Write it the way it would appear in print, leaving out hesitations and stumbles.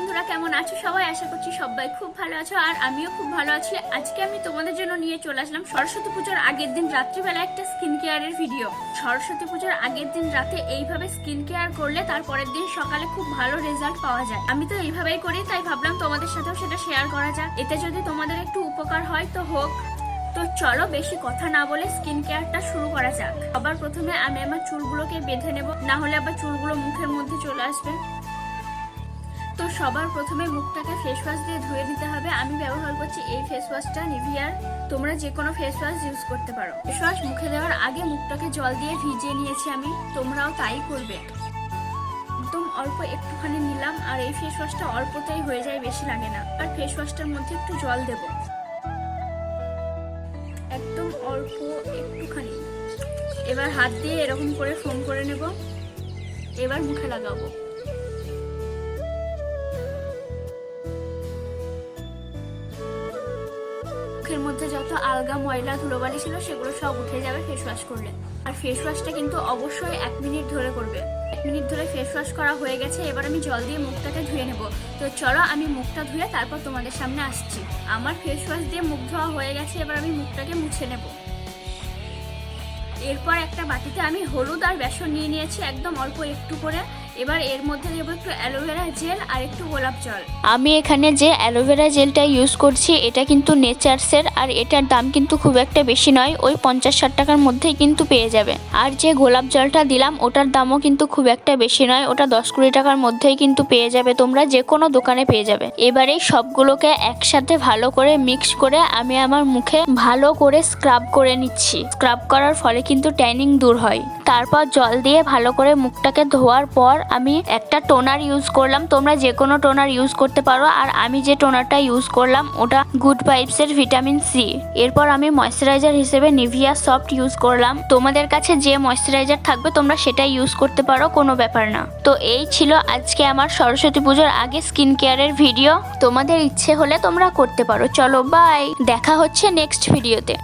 বন্ধুরা, কেমন আছো সবাই? আশা করছি সবাই খুব ভালো আছো, আর আমিও খুব ভালো আছি। আজকে আমি তোমাদের জন্য নিয়ে চলে আসলাম সরস্বতী পুজোর আগের দিন রাত্রিবেলা একটা স্কিন কেয়ারের ভিডিও। সরস্বতী পুজোর আগের দিন রাতে এইভাবে স্কিন কেয়ার করলে তারপরের দিন সকালে খুব ভালো রেজাল্ট পাওয়া যায়। আমি তো এইভাবেই করি, তাই ভাবলাম তোমাদের সাথেও সেটা শেয়ার করা যাক। এতে যদি তোমাদের একটু উপকার হয় তো হোক। তো চলো বেশি কথা না বলে স্কিন কেয়ারটা শুরু করা যাক। সবার প্রথমে আমি আমার চুলগুলোকে বেঁধে নেব, না হলে আবার চুলগুলো মুখের মধ্যে চলে আসবে। তো সবার প্রথমে মুখটাকে ফেস ওয়াশ দিয়ে ধুয়ে নিতে হবে। আমি ব্যবহার করছি এই ফেস ওয়াশটা নিভিয়ার। তোমরা যে কোনো ফেস ওয়াশ ইউজ করতে পারো। ফেস ওয়াশ মুখে দেওয়ার আগে মুখটাকে জল দিয়ে ভিজিয়ে নিয়েছি আমি, তোমরাও তাই করবে। একদম অল্প একটুখানি নিলাম, আর এই ফেস ওয়াশটা অল্পতেই হয়ে যায়, বেশি লাগে না। আর ফেস ওয়াশটার মধ্যে একটু জল দেব, একদম অল্প একটুখানি। এবার হাত দিয়ে এরকম করে ফোম করে নেব। এবার মুখে লাগাবো। মুখের মধ্যে যত আলগা ময়লা ধুলোবালি ছিল সেগুলো সব উঠে যাবে ফেস ওয়াশ করলে। আর ফেস ওয়াশটা কিন্তু অবশ্যই 1 মিনিট ধরে করবে। 1 মিনিট ধরে ফেস ওয়াশ করা হয়ে গেছে। এবার আমি জল দিয়ে মুখটাকে ধুয়ে নেব। তো চলো আমি মুখটা ধুয়ে তারপর তোমাদের সামনে আসছি। আমার ফেস ওয়াশ দিয়ে মুখ ধোয়া হয়ে গেছে। এবার আমি মুখটাকে মুছে নেব। এরপর একটা বাটিতে আমি হলুদ আর বেসন নিয়ে নিয়েছি, একদম অল্প একটু করে। এবার এর মধ্যে দেবো একটু অ্যালোভেরা জেল আর একটু গোলাপ জল। আমি এখানে যে অ্যালোভেরা জেলটা ইউজ করছি এটা কিন্তু নেচার্সের, আর এটার দাম কিন্তু খুব একটা বেশি নয়, ওই 50-60 টাকার মধ্যেই কিন্তু পেয়ে যাবে। আর যে গোলাপ জলটা দিলাম ওটার দামও কিন্তু খুব একটা বেশি নয়, ওটা 10-20 টাকার মধ্যেই কিন্তু পেয়ে যাবে, তোমরা যে কোনো দোকানে পেয়ে যাবে। এবারে সবগুলোকে একসাথে ভালো করে মিক্স করে আমি আমার মুখে ভালো করে স্ক্রাব করে নিচ্ছি। স্ক্রাব করার ফলে কিন্তু ট্যানিং দূর হয়। তারপর জল দিয়ে ভালো করে মুখটাকে ধোয়ার পর আমি একটা টোনার ইউজ করলাম, তোমরা যে কোনো টোনার ইউজ করতে পারো। আর আমি যে টোনারটা ইউজ করলাম ওটা গুড ভাইবসের ভিটামিন সি। এরপর আমি ময়শ্চারাইজার হিসেবে নিভিয়া সফট ইউজ করলাম। তোমাদের কাছে যে ময়শ্চারাইজার থাকবে তোমরা সেটা ইউজ করতে পারো, কোনো ব্যাপার না। তো এই ছিল আজকে আমার সরস্বতী পুজোর আগে স্কিন কেয়ারের ভিডিও। তোমাদের ইচ্ছে হলে তোমরা করতে পারো। চলো বাই, দেখা হচ্ছে নেক্সট ভিডিওতে।